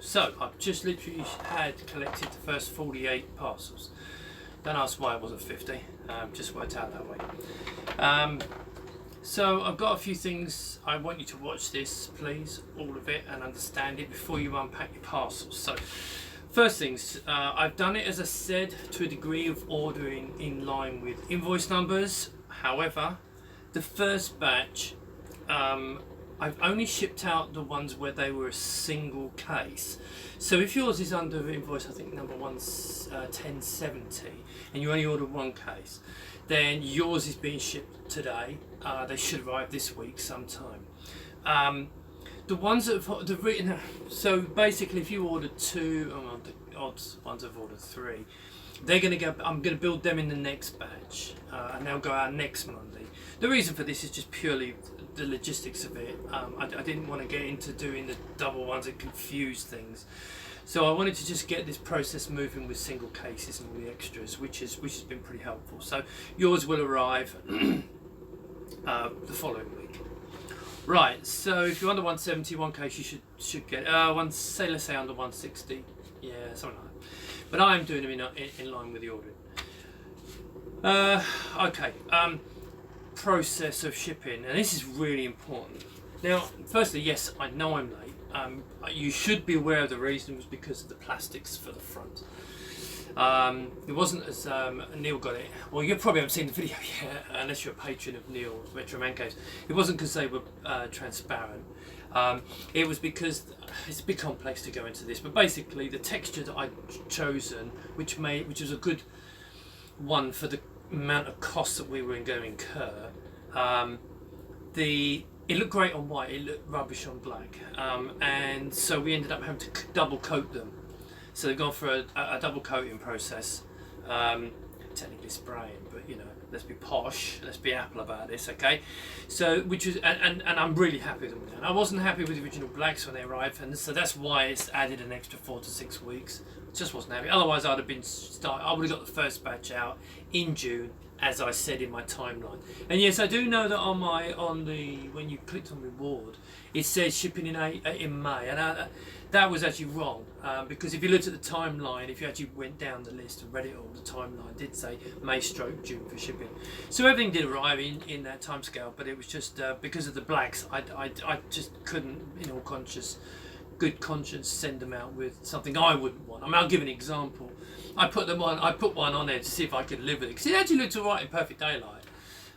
So I've just literally had collected the first 48 parcels. Don't ask why it wasn't 50, just worked out that way. So I've got a few things. I want you to watch this, please, all of it, and understand it before you unpack your parcels. So first things, I've done it, as I said, to a degree of ordering in line with invoice numbers. However, the first batch, I've only shipped out the ones where they were a single case. So if yours is under invoice, I think number 1070, and you only order one case, then yours is being shipped today. They should arrive this week sometime. The ones that have the written, so basically, if you order two, the odds ones have ordered three, they're going to go. I'm going to build them in the next batch, and they'll go out next Monday. The reason for this is just purely the logistics of it. I didn't want to get into doing the double ones that confuse things, so I wanted to just get this process moving with single cases and all the extras, which has been pretty helpful. So yours will arrive the following week. Right. So if you're under 170, one case you should get let's say under 160, yeah, something like that. But I'm doing them in line with the ordering. Okay. Process of shipping, and this is really important. Now, firstly, yes, I know I'm late. You should be aware of the reason was because of the plastics for the front. It wasn't as Neil got it. Well, you probably haven't seen the video yet, unless you're a patron of Neil Retro Man Caves. It wasn't because they were transparent. It was because it's a bit complex to go into this, but basically the texture that I'd chosen, which was a good one for the amount of cost that we were going to incur, it looked great on white, it looked rubbish on black, and so we ended up having to double coat them. So they've gone for a double coating process, technically spraying, but you know, let's be posh, let's be Apple about this, okay? So, which was, and I'm really happy with them. And I wasn't happy with the original blacks when they arrived, and so that's why it's added an extra 4 to 6 weeks. Just wasn't happy. Otherwise, I would have got the first batch out in June, as I said in my timeline. And yes, I do know that when you clicked on reward, it says shipping in May, and that was actually wrong, because if you looked at the timeline, if you actually went down the list and read it all, the timeline did say May/June for shipping. So everything did arrive in that time scale, but it was just because of the blacks, I just couldn't, in all good conscience, send them out with something I wouldn't want. I mean, I'll give an example. I put one on there to see if I could live with it, because it actually looked alright in perfect daylight,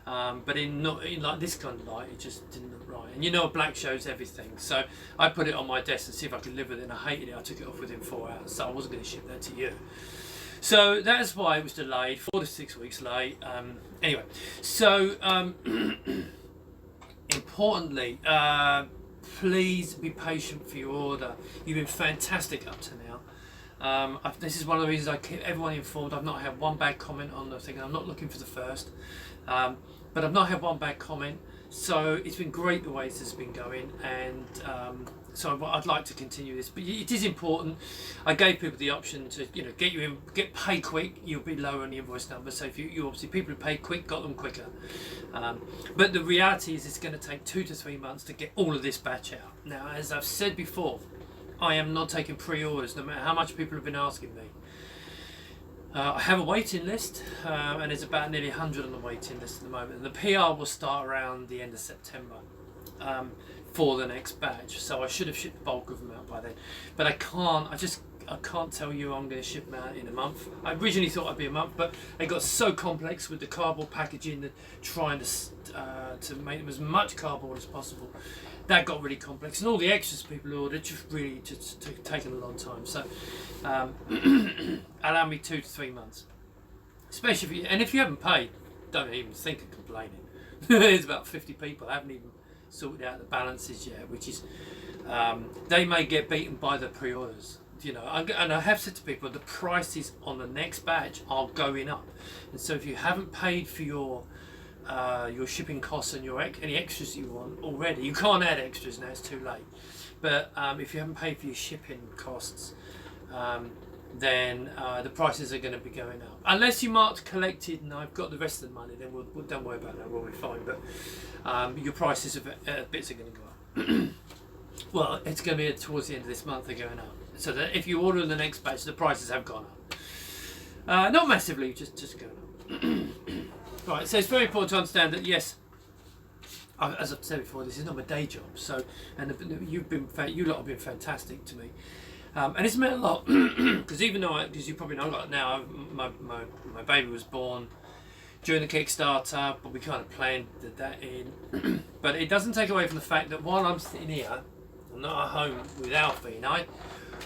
but in like this kind of light, it just didn't look right. And you know, black shows everything, so I put it on my desk to see if I could live with it, and I hated it. I took it off within 4 hours, so I wasn't going to ship that to you. So that's why it was delayed, 4 to 6 weeks late. Anyway, so importantly, please be patient for your order. You've been fantastic up to now. This is one of the reasons I keep everyone informed. I've not had one bad comment on the thing. I'm not looking for the first, but I've not had one bad comment. So it's been great the way this has been going, and so I'd like to continue this. But it is important. I gave people the option to get paid quick. You'll be lower on the invoice number. So if you obviously people who paid quick got them quicker. But the reality is it's going to take 2 to 3 months to get all of this batch out. Now, as I've said before, I am not taking pre-orders, no matter how much people have been asking me. I have a waiting list, and there's about nearly 100 on the waiting list at the moment. And the PR will start around the end of September for the next batch. So I should have shipped the bulk of them out by then. But I can't tell you I'm going to ship them out in a month. I originally thought I'd be a month, but it got so complex with the cardboard packaging and trying to make them as much cardboard as possible. That got really complex, and all the extras people ordered just really taken a long time. So allow me 2 to 3 months, especially if you haven't paid, don't even think of complaining. There's about 50 people I haven't even sorted out the balances yet, which is they may get beaten by the pre-orders. You know, and I have said to people the prices on the next batch are going up, and so if you haven't paid for your shipping costs and any extras you want already, you can't add extras now, it's too late. But if you haven't paid for your shipping costs, then the prices are going to be going up. Unless you marked collected and I've got the rest of the money, then we'll don't worry about that, we'll be fine. But your prices of bits are going to go up. Well, it's going to be towards the end of this month they're going up. So that if you order the next batch, the prices have gone up. Not massively, just going up. Right, so it's very important to understand that yes, as I've said before, this is not my day job. So, and you lot have been fantastic to me, and it's meant a lot because even though, because you probably know, like now, my baby was born during the Kickstarter, but we kind of planned that in. But it doesn't take away from the fact that while I'm sitting here, I'm not at home with Alfie.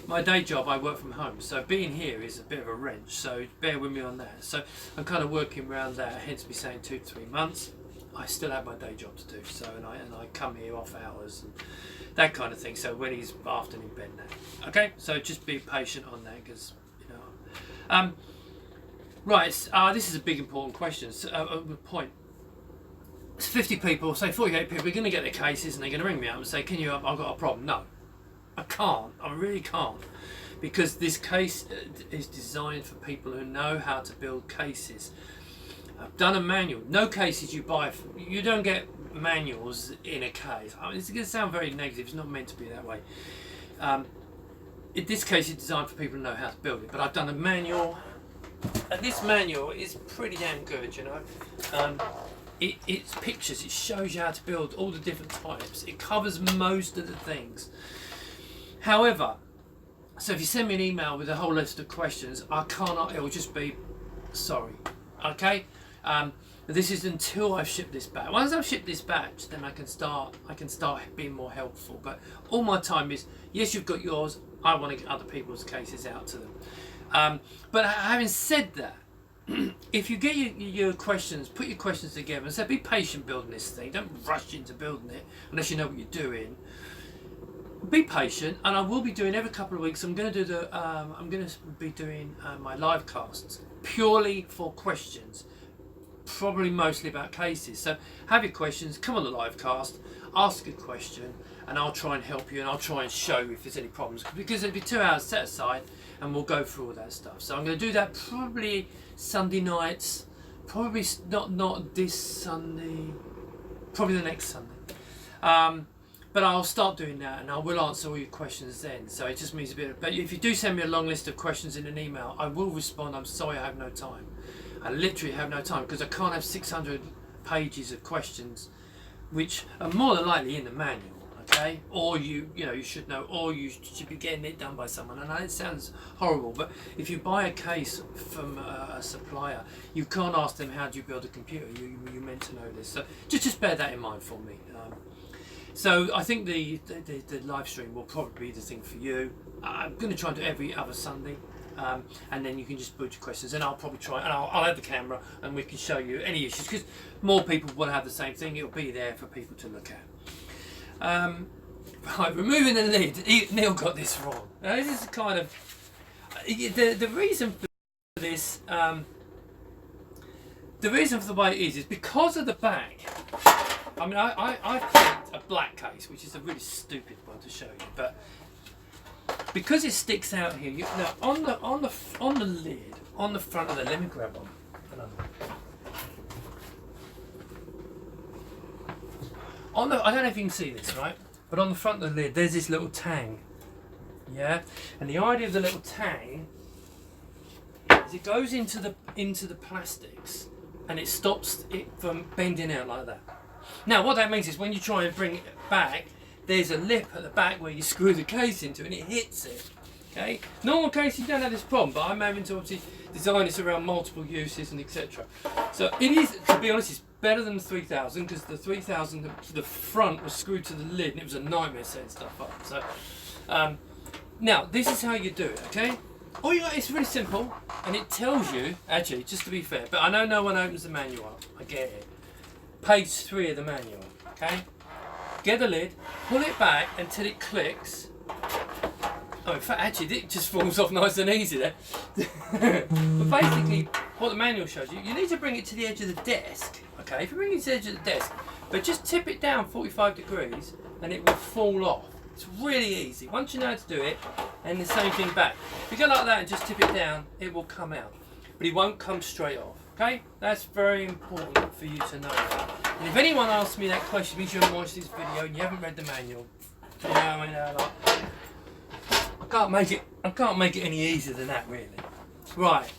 My day job, I work from home, so being here is a bit of a wrench, so bear with me on that. So I'm kind of working around that, hence me saying 2 to 3 months. I still have my day job to do, so and I come here off hours and that kind of thing, so when he's afternoon bed now. Okay, so just be patient on that, because, you know. Right, this is a big important question, point. It's 50 people, say 48 people, are going to get their cases and they're going to ring me up and say, can you help, I've got a problem. No. I can't. I really can't, because this case is designed for people who know how to build cases. I've done a manual. No cases you buy. You don't get manuals in a case. I mean, it's going to sound very negative. It's not meant to be that way. In this case, it's designed for people who know how to build it. But I've done a manual, and this manual is pretty damn good. You know, it's pictures. It shows you how to build all the different types. It covers most of the things. However, so if you send me an email with a whole list of questions, I cannot, it will just be sorry. Okay? This is until I've shipped this batch. Once I've shipped this batch, then I can start being more helpful. But all my time is, yes, you've got yours, I want to get other people's cases out to them. But having said that, if you get your questions, put your questions together and say, be patient building this thing. Don't rush into building it unless you know what you're doing. Be patient, and I will be doing every couple of weeks. I'm going to be doing my live casts purely for questions, probably mostly about cases. So have your questions, come on the live cast, ask a question, and I'll try and help you, and I'll try and show you if there's any problems, because it'll be 2 hours set aside, and we'll go through all that stuff. So I'm going to do that probably Sunday nights, probably not this Sunday, probably the next Sunday. But I'll start doing that, and I will answer all your questions then. So it just means a bit. But if you do send me a long list of questions in an email, I will respond. I'm sorry, I have no time. I literally have no time, because I can't have 600 pages of questions, which are more than likely in the manual. Okay, or you should know, or you should be getting it done by someone. And it sounds horrible, but if you buy a case from a supplier, you can't ask them how do you build a computer. You're meant to know this. So just bear that in mind for me. So I think the live stream will probably be the thing for you. I'm going to try and do every other Sunday, and then you can just put your questions, and I'll probably try, and I'll have the camera, and we can show you any issues, because more people will have the same thing. It'll be there for people to look at. Right, removing the lid. Neil got this wrong. Now, this is kind of the reason for this. The reason for the way it is because of the back. I mean, I picked a black case, which is a really stupid one to show you, but because it sticks out here, now on the lid, on the front of the, let me grab one. I don't know if you can see this, right? But on the front of the lid, there's this little tang, yeah. And the idea of the little tang is it goes into the plastics, and it stops it from bending out like that. Now what that means is when you try and bring it back, there's a lip at the back where you screw the case into and it hits it. Okay? Normal case you don't have this problem, but I'm having to obviously design this around multiple uses and etc. So it is, to be honest, it's better than the 3000, because the 3000, the front was screwed to the lid and it was a nightmare setting stuff up. So now this is how you do it, okay? All you got, it's really simple, and it tells you, actually, just to be fair, but I know no one opens the manual up, I get it. Page 3 of the manual, okay? Get the lid, pull it back until it clicks. Oh, in fact, actually, it just falls off nice and easy there. But basically, what the manual shows you, you need to bring it to the edge of the desk, okay? If you bring it to the edge of the desk, but just tip it down 45 degrees, and it will fall off. It's really easy. Once you know how to do it, and the same thing back. If you go like that and just tip it down, it will come out. But it won't come straight off. Okay? That's very important for you to know that. And if anyone asks me that question, means you haven't watched this video and you haven't read the manual, Yeah, I mean, I can't make it any easier than that, really. Right.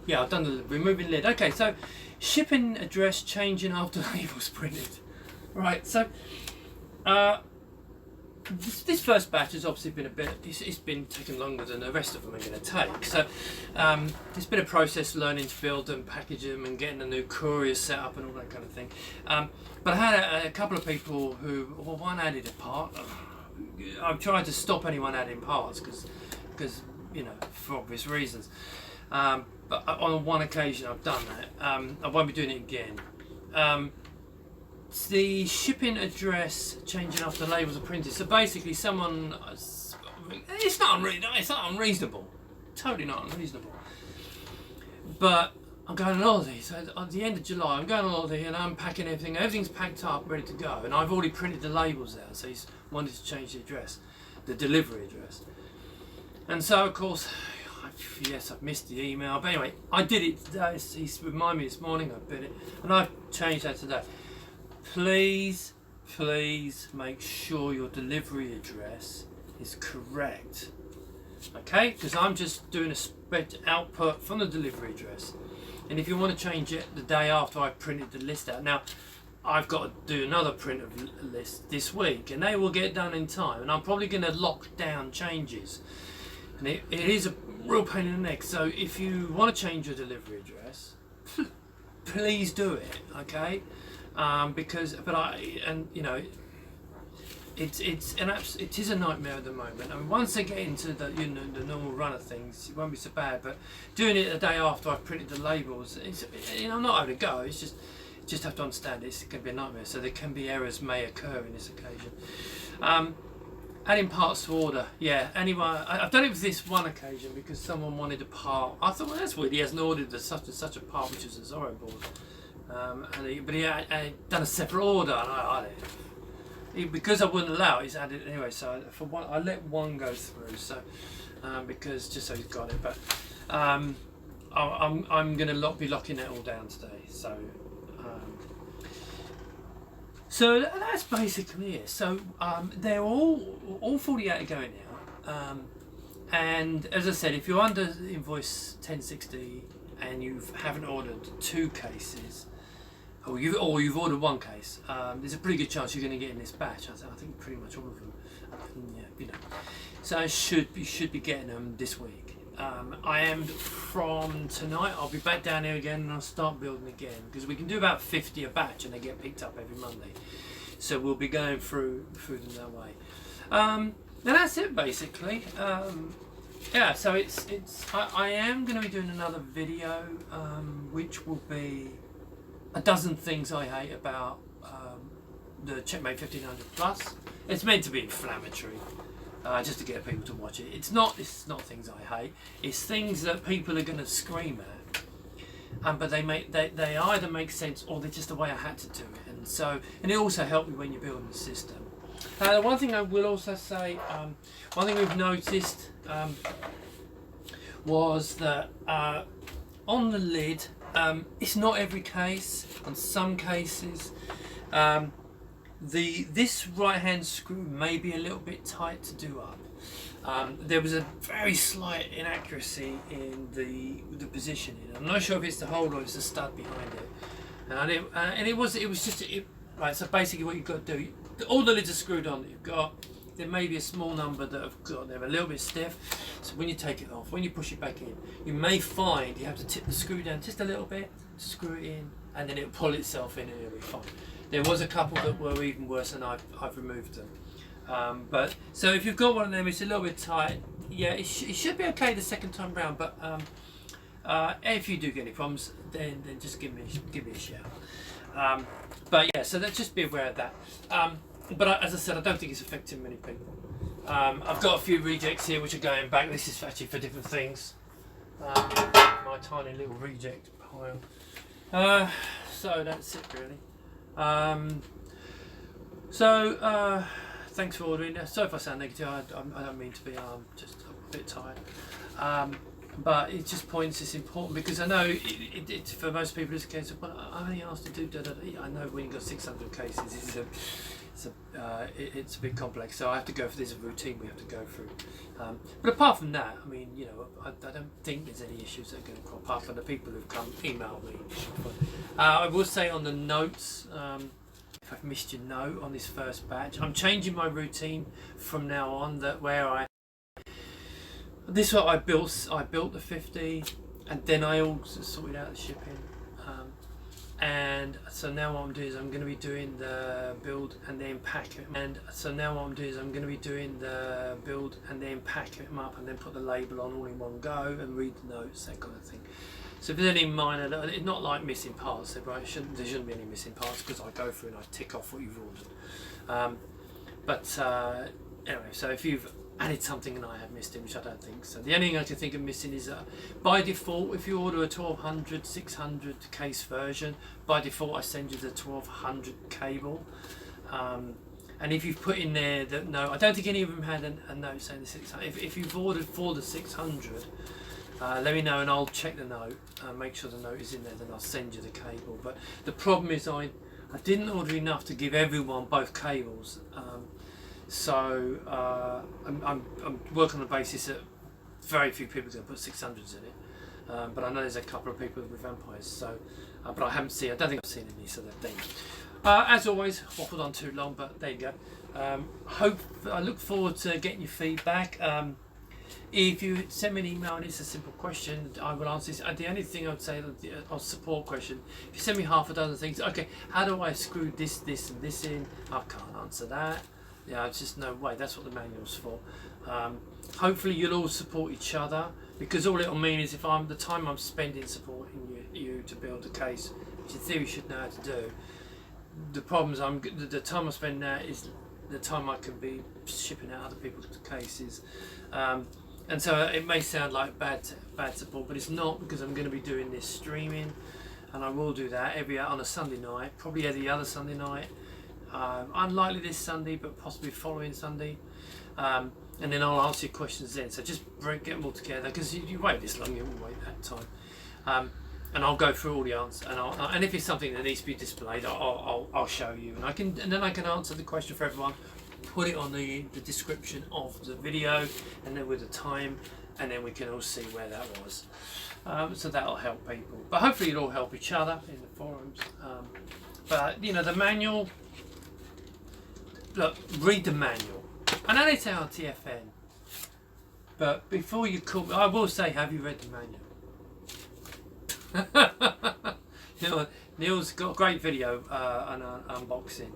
Yeah, I've done the removing lid. Okay, so shipping address changing after labels printed. Right. So, this first batch has obviously been it's been taking longer than the rest of them are going to take. So, it's been a process learning to build them, package them, and getting the new courier set up and all that kind of thing. But I had a couple of people who, well, one added a part. I've tried to stop anyone adding parts because you know, for obvious reasons. But on one occasion I've done that. I won't be doing it again. It's the shipping address changing after labels are printed. So basically, it's not unreasonable. Totally not unreasonable. But I'm going on holiday. So at the end of July, I'm going on holiday and I'm packing everything. Everything's packed up, ready to go, and I've already printed the labels out. So he's wanted to change the address, the delivery address. And so, of course, yes, I've missed the email. But anyway, I did it today. He's reminded me this morning. I did it, and I've changed that today. Please make sure your delivery address is correct. Okay, because I'm just doing a spread output from the delivery address, and if you want to change it the day after I printed the list out, now I've got to do another print of the list this week, and they will get done in time, and I'm probably going to lock down changes, and it is a real pain in the neck. So if you want to change your delivery address, please do it, okay? It is a nightmare at the moment. I mean, once they get into the the normal run of things, it won't be so bad. But doing it the day after I've printed the labels, I'm not having to go. It's just have to understand it's going to be a nightmare. So there can be errors may occur in this occasion. Adding parts to order, yeah. Anyway, I've done it with this one occasion because someone wanted a part. I thought, well, that's weird. He hasn't ordered such and such a part, which is a Zorro board. But he had done a separate order, and because I wouldn't allow it, he's added it anyway. So for one, I let one go through. So because just so he's got it, but I'm going to be locking it all down today. So that's basically it. So they're all 48 are going out, and as I said, if you're under invoice 1060 and you haven't ordered 2 cases, or you've ordered 1 case, there's a pretty good chance you're going to get in this batch. I think pretty much all of them. Yeah, So you should be getting them this week. I am from tonight. I'll be back down here again and I'll start building again because we can do about 50 a batch and they get picked up every Monday. So we'll be going through them that way. And that's it basically. Yeah, so I am going to be doing another video which will be a dozen things I hate about the Checkmate 1500 Plus. It's meant to be inflammatory, just to get people to watch it. It's not things I hate. It's things that people are going to scream at, but they either make sense or they're just the way I had to do it. And it also helped me when you're building the system. One thing I will also say, one thing we've noticed was that on the lid, it's not every case. On some cases, this right hand screw may be a little bit tight to do up. There was a very slight inaccuracy in the positioning. I'm not sure if it's the hole or it's the stud behind it. And it was just right. So basically, what you've got to do, all the lids are screwed on that you've got. There may be a small number that have got they're a little bit stiff. So when you take it off, when you push it back in, you may find you have to tip the screw down just a little bit, screw it in, and then it'll pull itself in and it'll be fine. There was a couple that were even worse, and I've removed them. But so if you've got one of them, it's a little bit tight. Yeah, it should be okay the second time round. But if you do get any problems, then just give me a shout. But yeah, so just be aware of that. But as I said, I don't think it's affecting many people. I've got a few rejects here which are going back. This is actually for different things. My tiny little reject pile. So that's it really. Thanks for ordering. Sorry if I sound negative. I don't mean to be. I'm just a bit tired. But it just points. It's important because I know it for most people it's a case of, well, I only asked to do. I know when you've got 600 cases, it's a bit complex, so I have to go through this routine we have to go through. But apart from that, I mean, you know, I don't think there's any issues that are going to crop up, and the people who've come email me. I will say on the notes, if I've missed your note on this first batch, I'm changing my routine from now on. This is what I built. I built the 50, and then I also sorted out the shipping. And so now what I'm doing is I'm going to be doing the build and then pack it. And so now what I'm doing is I'm going to be doing the build and then pack them up and then put the label on all in one go and read the notes, that kind of thing. So if there's any minor, it's not like missing parts. There shouldn't be any missing parts because I go through and I tick off what you've ordered. Anyway, so if you've added something and I have missed it, which I don't think so. The only thing I can think of missing is by default, if you order a 1200 600 case version, by default I send you the 1200 cable. And if you've put in there that no, I don't think any of them had a note saying the 600. If you've ordered for the 600, let me know and I'll check the note, make sure the note is in there, then I'll send you the cable. But the problem is I didn't order enough to give everyone both cables. So I'm working on the basis that very few people are going to put 600s in it, but I know there's a couple of people with vampires. So, but I don't think I've seen any, so they're dead. As always, waffled on too long, but there you go. I look forward to getting your feedback. If you send me an email and it's a simple question, I will answer this. The only thing I would say on support question, if you send me half a dozen things, okay, how do I screw this, and this in? I can't answer that. Yeah, it's just no way. That's what the manual's for. Hopefully you'll all support each other, because all it'll mean is if the time I'm spending supporting you to build a case, which in theory you should know how to do, the problems the time I spend now is the time I can be shipping out other people's cases. And so it may sound like bad support, but it's not, because I'm going to be doing this streaming, and I will do that on a Sunday night, probably every other Sunday night. Unlikely this Sunday, but possibly following Sunday, and then I'll answer your questions then. So just get them all together, because you wait this long, you won't wait that time. And I'll go through all the answers, and if it's something that needs to be displayed, I'll show you, and then I can answer the question for everyone, put it on the description of the video, and then with the time, and then we can all see where that was. So that'll help people, but hopefully it'll all help each other in the forums. But you know, the manual. Look, read the manual. I know it's RTFN, but before you call me, I will say, have you read the manual? Neil's got a great video on unboxing,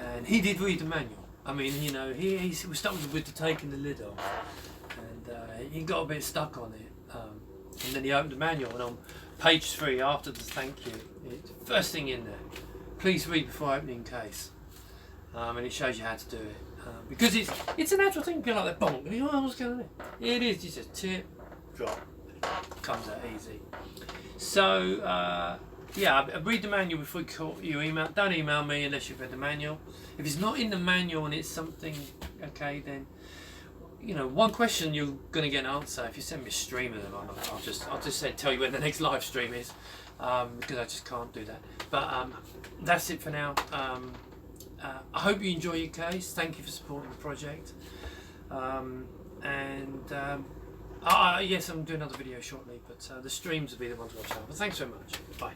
and he did read the manual. I mean, you know, he was starting with taking the lid off, and he got a bit stuck on it, and then he opened the manual, and on page 3, after the thank you, first thing in there, please read before opening case. And it shows you how to do it, because it's a natural thing. You go like that, bonk. You know, what's going on? It is. You just tip, drop, comes out easy. So yeah, read the manual before you call you email. Don't email me unless you've read the manual. If it's not in the manual and it's something, okay, then you know, one question you're going to get an answer. If you send me a stream of them, I'll just tell you when the next live stream is, because I just can't do that. But that's it for now. I hope you enjoy your case. Thank you for supporting the project. Yes, I'm doing another video shortly, but the streams will be the ones to watch out. But thanks very much. Bye.